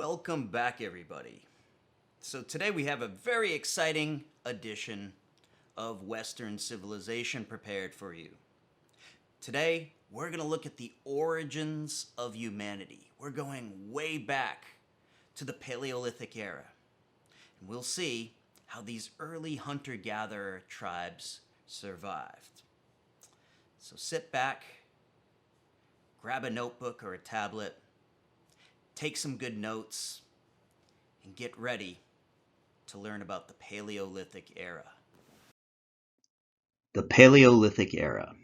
Welcome back, everybody. So today we have a very exciting edition of Western civilization prepared for you. Today we're going to look at the origins of humanity. We're going way back to the Paleolithic era. And we'll see how these early hunter-gatherer tribes survived. So sit back, grab a notebook or a tablet, take some good notes, and get ready to learn about the Paleolithic era. The Paleolithic era.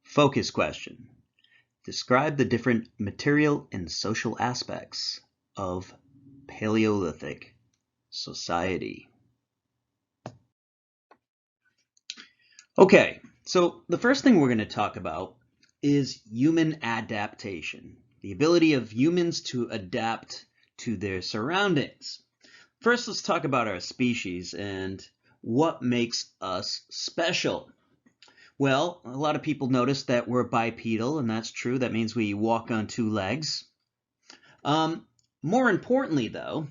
Focus question. Describe the different material and social aspects of Paleolithic society. Okay, so the first thing we're going to talk about is human adaptation. The ability of humans to adapt to their surroundings. First, let's talk about our species and what makes us special. Well, a lot of people notice that we're bipedal, and that's true. That means we walk on two legs. More importantly, though,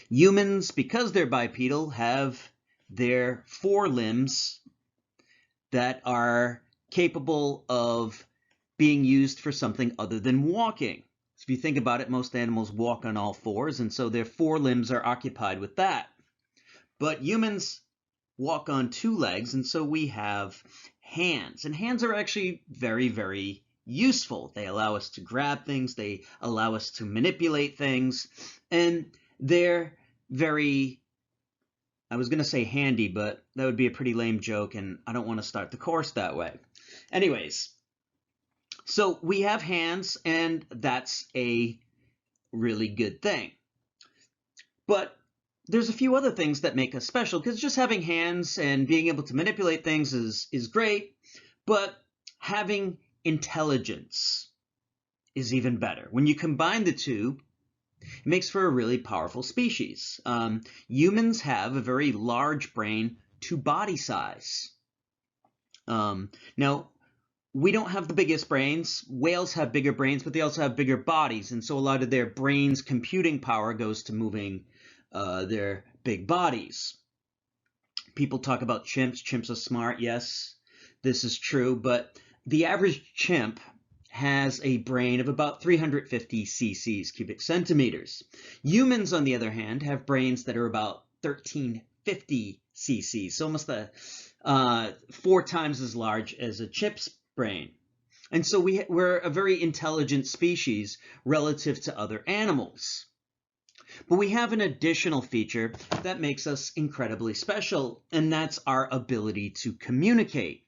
humans, because they're bipedal, have their forelimbs that are capable of being used for something other than walking. So if you think about it, most animals walk on all fours, and so their forelimbs are occupied with that. But humans walk on two legs, and so we have hands. And hands are actually very, very useful. They allow us to grab things, they allow us to manipulate things, and they're very, I was going to say handy, but that would be a pretty lame joke, and I don't want to start the course that way. Anyways, so we have hands, and that's a really good thing. But there's a few other things that make us special, because just having hands and being able to manipulate things is great, but having intelligence is even better. When you combine the two, it makes for a really powerful species. Humans have a very large brain to body size. Now, we don't have the biggest brains. Whales have bigger brains, but they also have bigger bodies. And so a lot of their brains' computing power goes to moving their big bodies. People talk about chimps. Chimps are smart. Yes, this is true. But the average chimp has a brain of about 350 cc's, cubic centimeters. Humans, on the other hand, have brains that are about 1350 cc's, so almost 4 times as large as a chimp's brain. And so we're a very intelligent species relative to other animals. But we have an additional feature that makes us incredibly special, and that's our ability to communicate.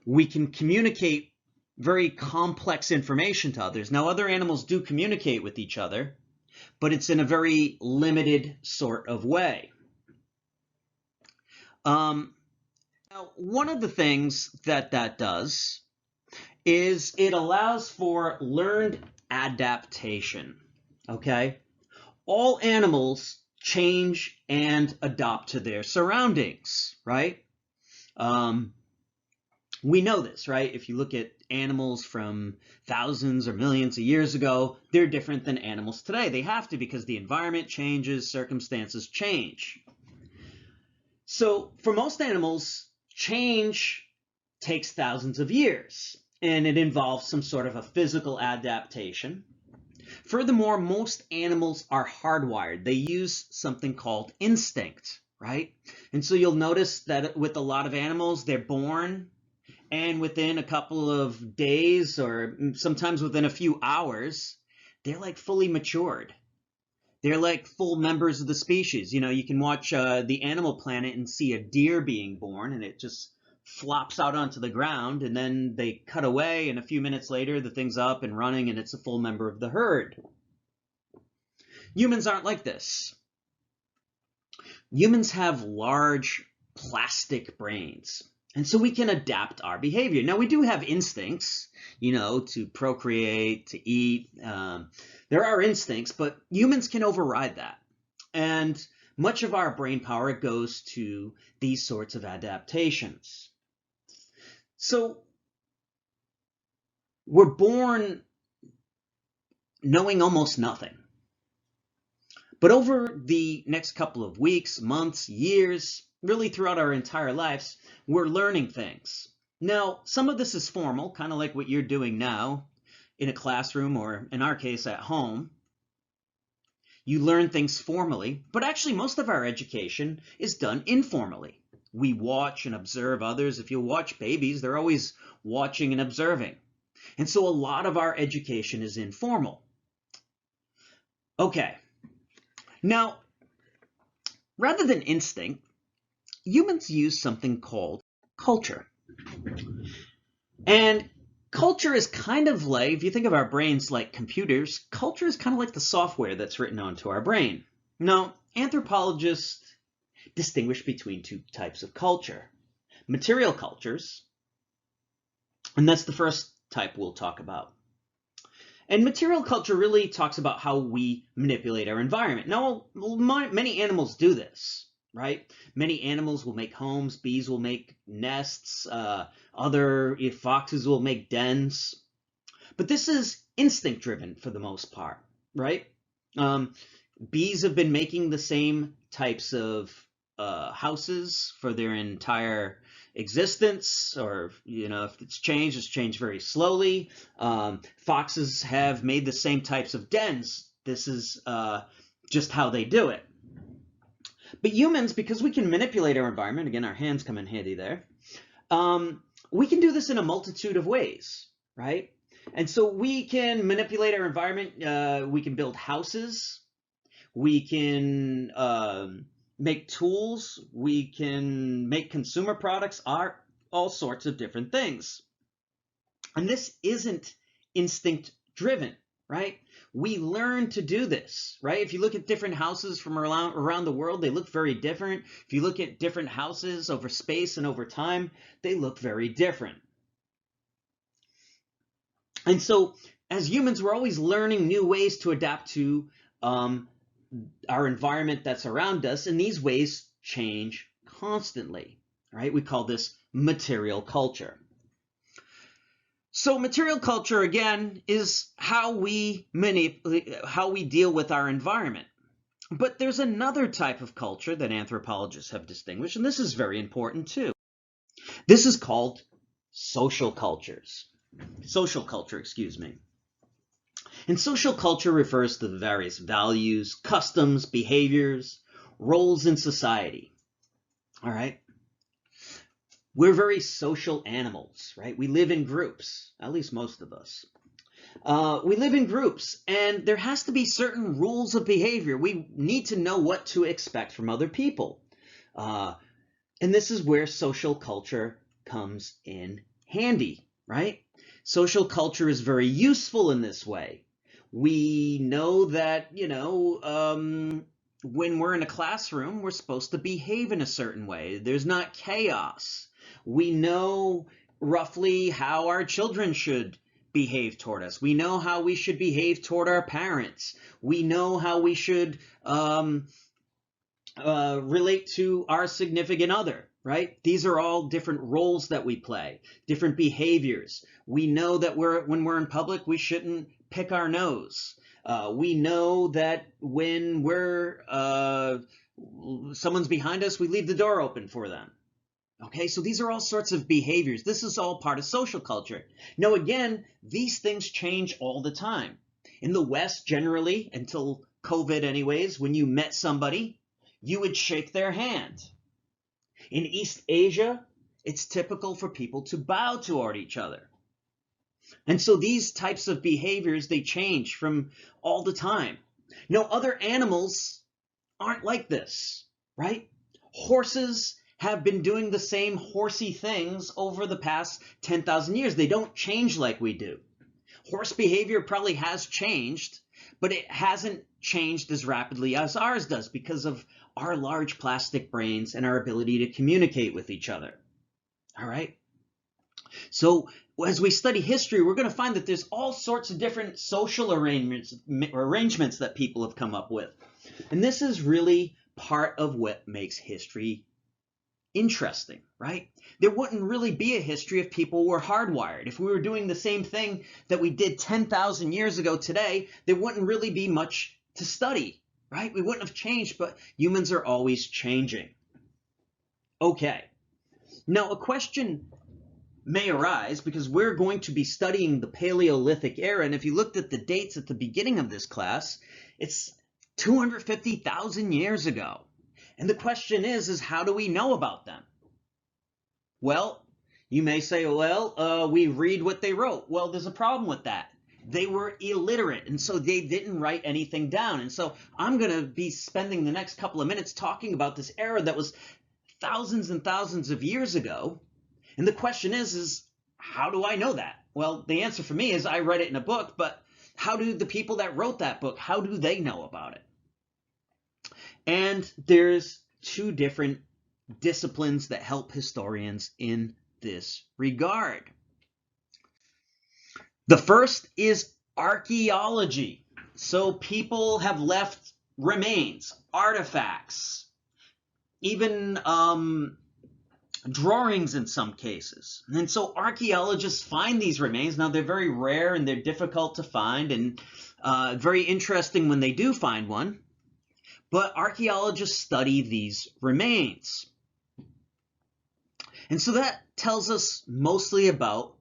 We can communicate very complex information to others. Now, other animals do communicate with each other, but it's in a very limited sort of way. Now, one of the things that does is it allows for learned adaptation, okay? All animals change and adopt to their surroundings, right? We know this, right? If you look at animals from thousands or millions of years ago, they're different than animals today. They have to, because the environment changes, circumstances change. So for most animals, change takes thousands of years, and it involves some sort of a physical adaptation. Furthermore, most animals are hardwired. They use something called instinct, right? And so you'll notice that with a lot of animals, they're born, and within a couple of days, or sometimes within a few hours, they're like fully matured. They're like full members of the species. You know, you can watch the Animal Planet and see a deer being born, and it just flops out onto the ground, and then they cut away, and a few minutes later, the thing's up and running, and it's a full member of the herd. Humans aren't like this. Humans have large plastic brains, and so we can adapt our behavior. Now, we do have instincts, you know, to procreate, to eat. There are instincts, but humans can override that. And much of our brain power goes to these sorts of adaptations. So we're born knowing almost nothing. But over the next couple of weeks, months, years, really throughout our entire lives, we're learning things. Now, some of this is formal, kind of like what you're doing now in a classroom or, in our case, at home. You learn things formally, but actually most of our education is done informally. We watch and observe others. If you watch babies, they're always watching and observing. And so a lot of our education is informal. Okay. Now, rather than instinct, humans use something called culture. And culture is kind of like, if you think of our brains like computers, culture is kind of like the software that's written onto our brain. Now, anthropologists distinguish between two types of culture. Material cultures, and that's the first type we'll talk about. And material culture really talks about how we manipulate our environment. Now, many animals do this, right? Many animals will make homes, bees will make nests, foxes will make dens. But this is instinct driven for the most part, right? Bees have been making the same types of houses for their entire existence, or if it's changed very slowly. Foxes have made the same types of dens. This is just how they do it. But humans, because we can manipulate our environment, again, our hands come in handy there, we can do this in a multitude of ways, right? And so we can manipulate our environment. We can build houses. We can make tools, we can make consumer products, art, all sorts of different things. And this isn't instinct driven, right? We learn to do this, right? If you look at different houses from around the world, they look very different. If you look at different houses over space and over time, they look very different. And so as humans, we're always learning new ways to adapt to our environment that's around us, and these ways change constantly, right? We call this material culture. So material culture, again, is how we deal with our environment. But there's another type of culture that anthropologists have distinguished, and this is very important too. This is called social culture, excuse me. And social culture refers to the various values, customs, behaviors, roles in society. All right? We're very social animals, right? We live in groups, at least most of us. We live in groups, and there has to be certain rules of behavior. We need to know what to expect from other people. And this is where social culture comes in handy, right? Social culture is very useful in this way. We know that, when we're in a classroom, we're supposed to behave in a certain way. There's not chaos. We know roughly how our children should behave toward us. We know how we should behave toward our parents. We know how we should relate to our significant other, right? These are all different roles that we play, different behaviors. We know that when we're in public, we shouldn't pick our nose. We know that when someone's behind us, we leave the door open for them. Okay, so these are all sorts of behaviors. This is all part of social culture. Now, again, these things change all the time. In the West, generally, until COVID anyways, when you met somebody, you would shake their hand. In East Asia, it's typical for people to bow toward each other. And so these types of behaviors, they change from all the time. Now, other animals aren't like this, right? Horses have been doing the same horsey things over the past 10,000 years. They don't change like we do. Horse behavior probably has changed, but it hasn't changed as rapidly as ours does because of our large plastic brains and our ability to communicate with each other. All right? So as we study history, we're going to find that there's all sorts of different social arrangements that people have come up with. And this is really part of what makes history interesting, right? There wouldn't really be a history if people were hardwired. If we were doing the same thing that we did 10,000 years ago today, there wouldn't really be much to study, right? We wouldn't have changed, but humans are always changing. Okay, now a question may arise because we're going to be studying the Paleolithic era, and if you looked at the dates at the beginning of this class, it's 250,000 years ago. And the question is how do we know about them? Well, you may say, well, we read what they wrote. Well, there's a problem with that. They were illiterate, and so they didn't write anything down. And so I'm going to be spending the next couple of minutes talking about this era that was thousands and thousands of years ago. And the question is how do I know that? Well, the answer for me is I read it in a book, but how do the people that wrote that book, how do they know about it? And there's two different disciplines that help historians in this regard. The first is archaeology. So people have left remains, artifacts, even drawings in some cases. And so archaeologists find these remains. Now, they're very rare and they're difficult to find and very interesting when they do find one. But archaeologists study these remains. And so that tells us mostly about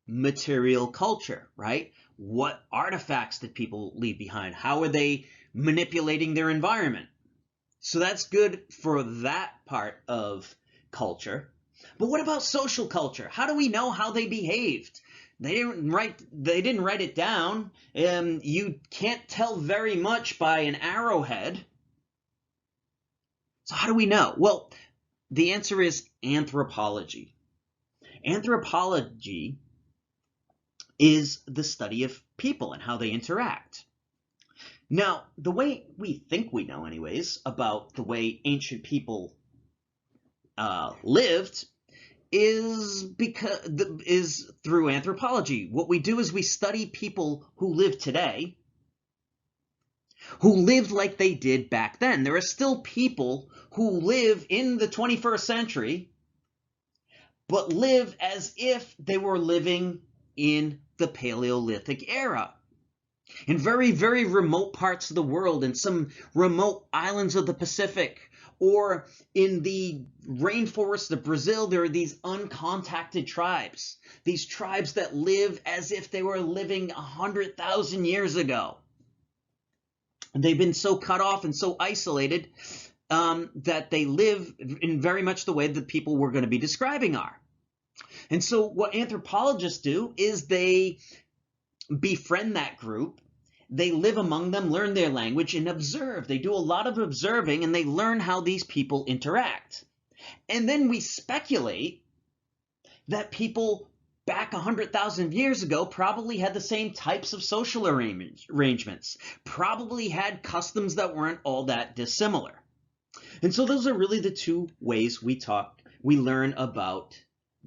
material culture, right? What artifacts did people leave behind? How are they manipulating their environment? So that's good for that part of culture. But what about social culture? How do we know how they behaved? They didn't write it down. You can't tell very much by an arrowhead. So how do we know? Well, the answer is anthropology. Anthropology is the study of people and how they interact. Now, the way we think we know anyways about the way ancient people lived is through anthropology. What we do is we study people who live today, who lived like they did back then. There are still people who live in the 21st century, but live as if they were living in the Paleolithic era. In very, very remote parts of the world, in some remote islands of the Pacific, or in the rainforest of Brazil, there are these uncontacted tribes. These tribes that live as if they were living 100,000 years ago. They've been so cut off and so isolated that they live in very much the way that people we're going to be describing are. And so what anthropologists do is they befriend that group, they live among them, learn their language, and observe. They do a lot of observing, and they learn how these people interact. And then we speculate that people back 100,000 years ago probably had the same types of social arrangements, probably had customs that weren't all that dissimilar. And so those are really the two ways we learn about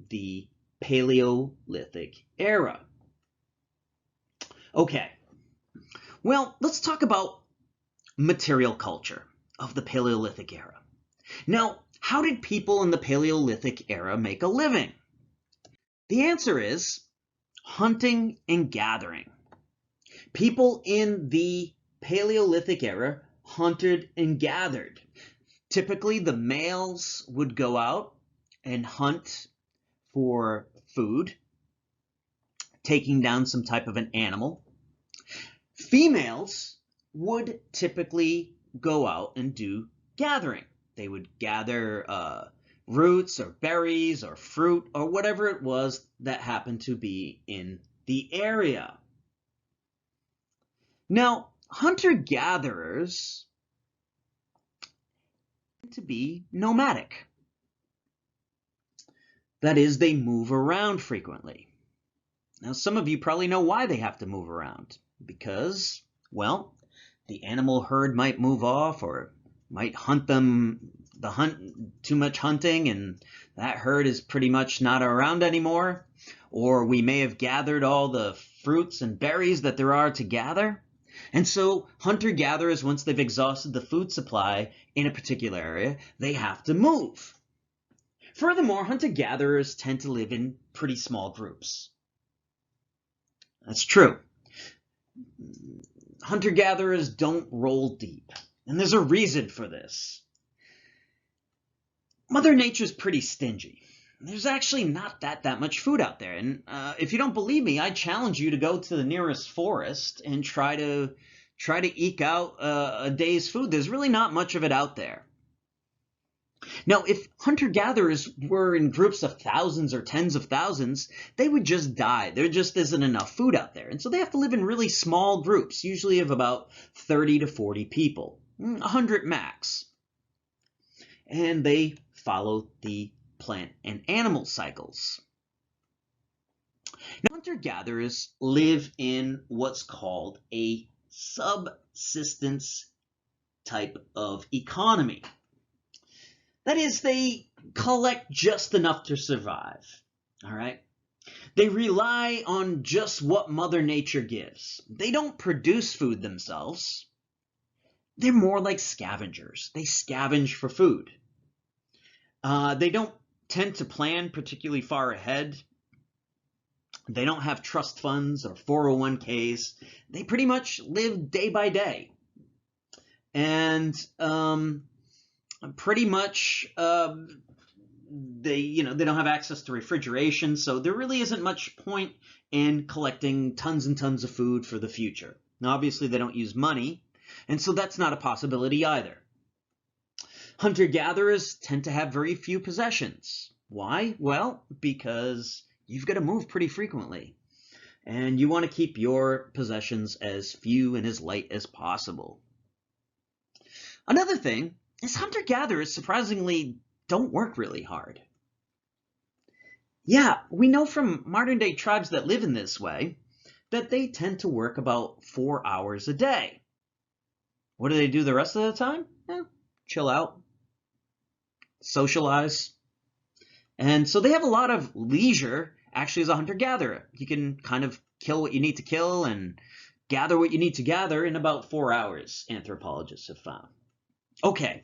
the Paleolithic era. Okay, well, let's talk about material culture of the Paleolithic era. Now, how did people in the Paleolithic era make a living? The answer is hunting and gathering. People in the Paleolithic era hunted and gathered. Typically, the males would go out and hunt for food, taking down some type of an animal. Females would typically go out and do gathering. They would gather roots or berries or fruit or whatever it was that happened to be in the area. Now, hunter-gatherers tend to be nomadic. That is, they move around frequently. Now, some of you probably know why they have to move around. Because, well, the animal herd might move off or might hunt them, too much hunting, and that herd is pretty much not around anymore. Or we may have gathered all the fruits and berries that there are to gather. And so hunter-gatherers, once they've exhausted the food supply in a particular area, they have to move. Furthermore, hunter-gatherers tend to live in pretty small groups. That's true. Hunter-gatherers don't roll deep, and there's a reason for this. Mother Nature's pretty stingy. There's actually not that much food out there, and if you don't believe me, I challenge you to go to the nearest forest and try to eke out a day's food. There's really not much of it out there. Now, if hunter-gatherers were in groups of thousands or tens of thousands, they would just die. There just isn't enough food out there. And so they have to live in really small groups, usually of about 30 to 40 people, 100 max. And they follow the plant and animal cycles. Now, hunter-gatherers live in what's called a subsistence type of economy. That is, they collect just enough to survive, all right? They rely on just what Mother Nature gives. They don't produce food themselves. They're more like scavengers. They scavenge for food. They don't tend to plan particularly far ahead. They don't have trust funds or 401ks. They pretty much live day by day. And pretty much they don't have access to refrigeration, so there really isn't much point in collecting tons and tons of food for the future. Now, obviously, they don't use money, and so that's not a possibility either. Hunter-gatherers tend to have very few possessions. Why? Well, because you've got to move pretty frequently, and you want to keep your possessions as few and as light as possible. Another thing is hunter-gatherers surprisingly don't work really hard. Yeah, we know from modern-day tribes that live in this way that they tend to work about 4 hours a day. What do they do the rest of the time? Chill out, socialize. And so they have a lot of leisure actually as a hunter-gatherer. You can kind of kill what you need to kill and gather what you need to gather in about 4 hours, anthropologists have found. Okay,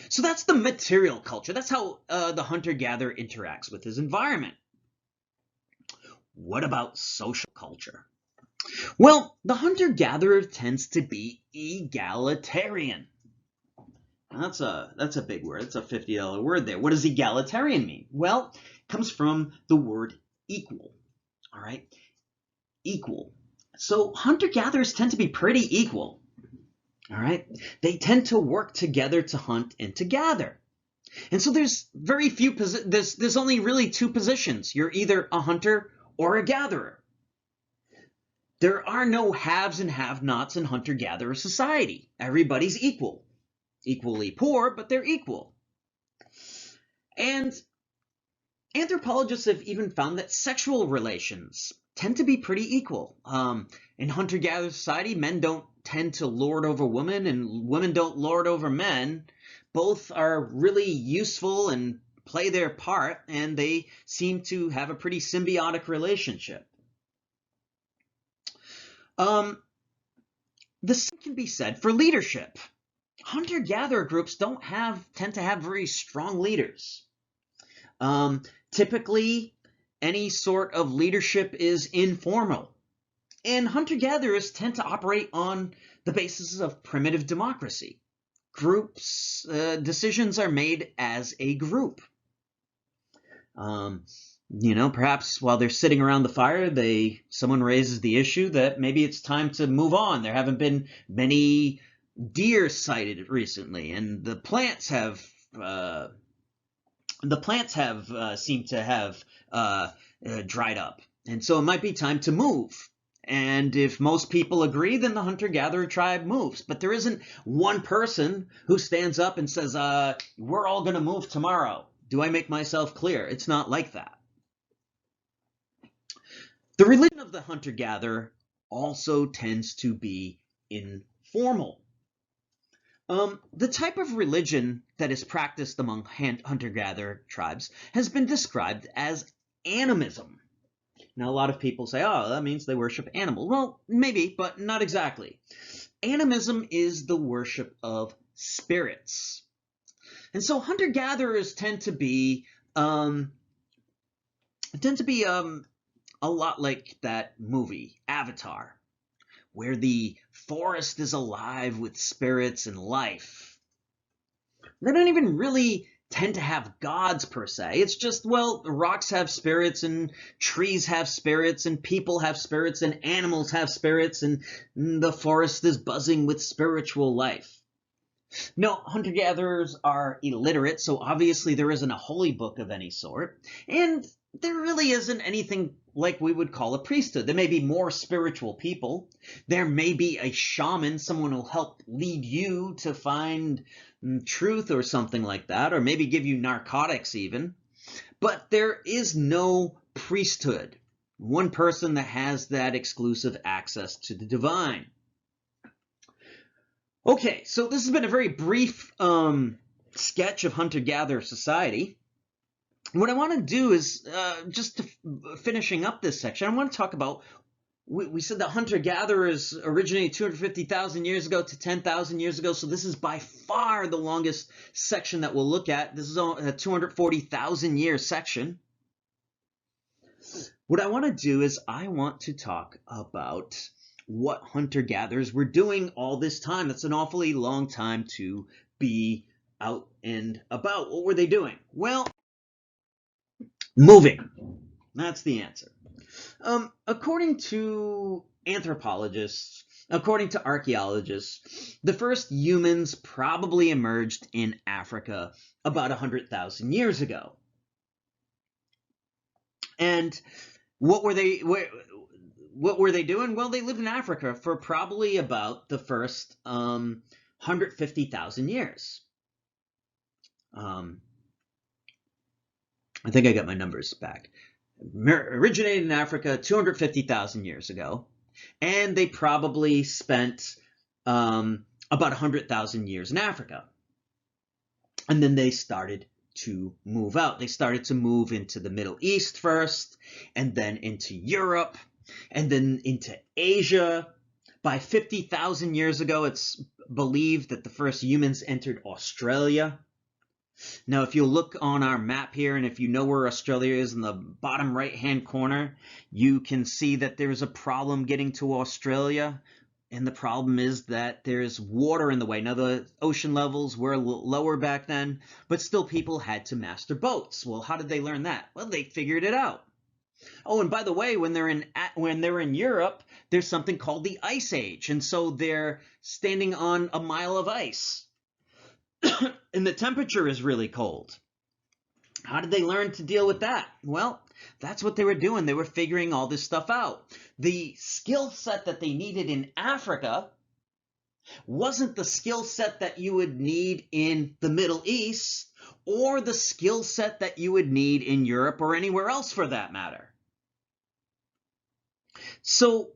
so that's the material culture. That's how the hunter-gatherer interacts with his environment. What about social culture? Well, the hunter-gatherer tends to be egalitarian. That's a big word. That's a $50 word there. What does egalitarian mean? Well, it comes from the word equal. All right, equal. So hunter-gatherers tend to be pretty equal. All right, they tend to work together to hunt and to gather. And so there's very few there's only really two positions. You're either a hunter or a gatherer. There are no haves and have-nots in hunter-gatherer society. Everybody's equal. Equally poor, but they're equal. And anthropologists have even found that sexual relations tend to be pretty equal. In hunter-gatherer society, men don't tend to lord over women, and women don't lord over men. Both are really useful and play their part, and they seem to have a pretty symbiotic relationship. The same can be said for leadership. Hunter-gatherer groups tend to have very strong leaders. Typically, any sort of leadership is informal. And hunter-gatherers tend to operate on the basis of primitive democracy. Groups, decisions are made as a group. Perhaps while they're sitting around the fire, someone raises the issue that maybe it's time to move on. There haven't been many deer sighted recently, and the plants have seemed to have dried up, and so it might be time to move. And if most people agree, then the hunter-gatherer tribe moves. But there isn't one person who stands up and says, we're all going to move tomorrow. Do I make myself clear? It's not like that. The religion of the hunter-gatherer also tends to be informal. The type of religion that is practiced among hunter-gatherer tribes has been described as animism. Now, a lot of people say, oh, that means they worship animals. Well, maybe, but not exactly. Animism is the worship of spirits. And so hunter-gatherers tend to be it tends to be a lot like that movie, Avatar, where the forest is alive with spirits and life. They don't even really tend to have gods per se. It's just, well, rocks have spirits and trees have spirits and people have spirits and animals have spirits and the forest is buzzing with spiritual life. No, hunter-gatherers are illiterate, so obviously there isn't a holy book of any sort, and there really isn't anything like we would call a priesthood. There may be more spiritual people. There may be a shaman, someone who'll help lead you to find truth or something like that, or maybe give you narcotics even. But there is no priesthood, one person that has that exclusive access to the divine. Okay, so this has been a very brief sketch of hunter-gatherer society. What I want to do is, finishing up this section, I want to talk about, we said that hunter-gatherers originated 250,000 years ago to 10,000 years ago, so this is by far the longest section that we'll look at. This is a 240,000 year section. What I want to do is I want to talk about what hunter-gatherers were doing all this time. That's an awfully long time to be out and about. What were they doing? Well, moving. That's the answer. According to anthropologists, according to archaeologists, the first humans probably emerged in Africa about 100,000 years ago. And what were they doing? Well, they lived in Africa for probably about the first 150,000 years. I think I got my numbers back. Originated in Africa 250,000 years ago, and they probably spent about 100,000 years in Africa. And then they started to move out. They started to move into the Middle East first, and then into Europe, and then into Asia. By 50,000 years ago, it's believed that the first humans entered Australia. Now, if you look on our map here, and if you know where Australia is in the bottom right-hand corner, you can see that there's a problem getting to Australia. And the problem is that there's water in the way. Now, the ocean levels were a little lower back then, but still people had to master boats. Well, how did they learn that? Well, they figured it out. Oh, and by the way, when they're in Europe, there's something called the Ice Age. And so they're standing on a mile of ice. And the temperature is really cold. How did they learn to deal with that? Well, that's what they were doing. They were figuring all this stuff out. The skill set that they needed in Africa wasn't the skill set that you would need in the Middle East or the skill set that you would need in Europe or anywhere else for that matter. So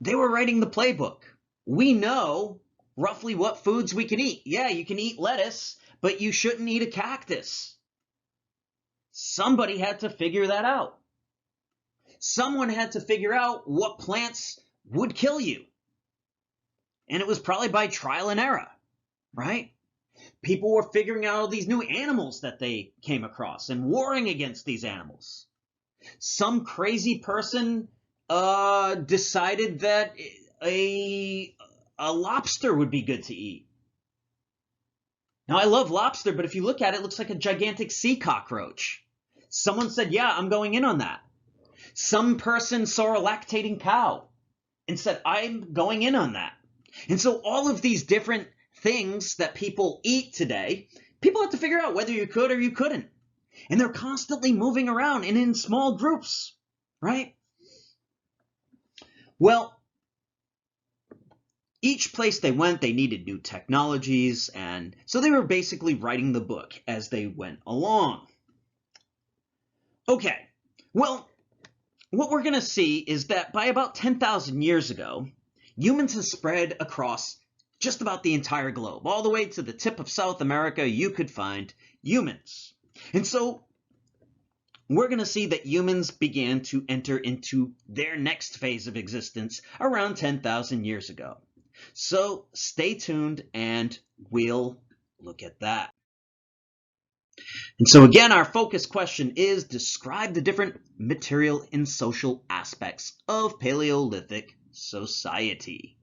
they were writing the playbook. We know roughly what foods we can eat. Yeah, you can eat lettuce, but you shouldn't eat a cactus. Somebody had to figure that out. Someone had to figure out what plants would kill you. And it was probably by trial and error, right? People were figuring out all these new animals that they came across and warring against these animals. Some crazy person decided that a lobster would be good to eat. Now, I love lobster, but if you look at it, it looks like a gigantic sea cockroach. Someone said, yeah, I'm going in on that. Some person saw a lactating cow and said, I'm going in on that. And so all of these different things that people eat today, people have to figure out whether you could or you couldn't. And they're constantly moving around and in small groups, right? Well, each place they went, they needed new technologies, and so they were basically writing the book as they went along. Okay, well, what we're going to see is that by about 10,000 years ago, humans have spread across just about the entire globe. All the way to the tip of South America, you could find humans. And so we're going to see that humans began to enter into their next phase of existence around 10,000 years ago. So stay tuned and we'll look at that. And so again, our focus question is describe the different material and social aspects of Paleolithic society.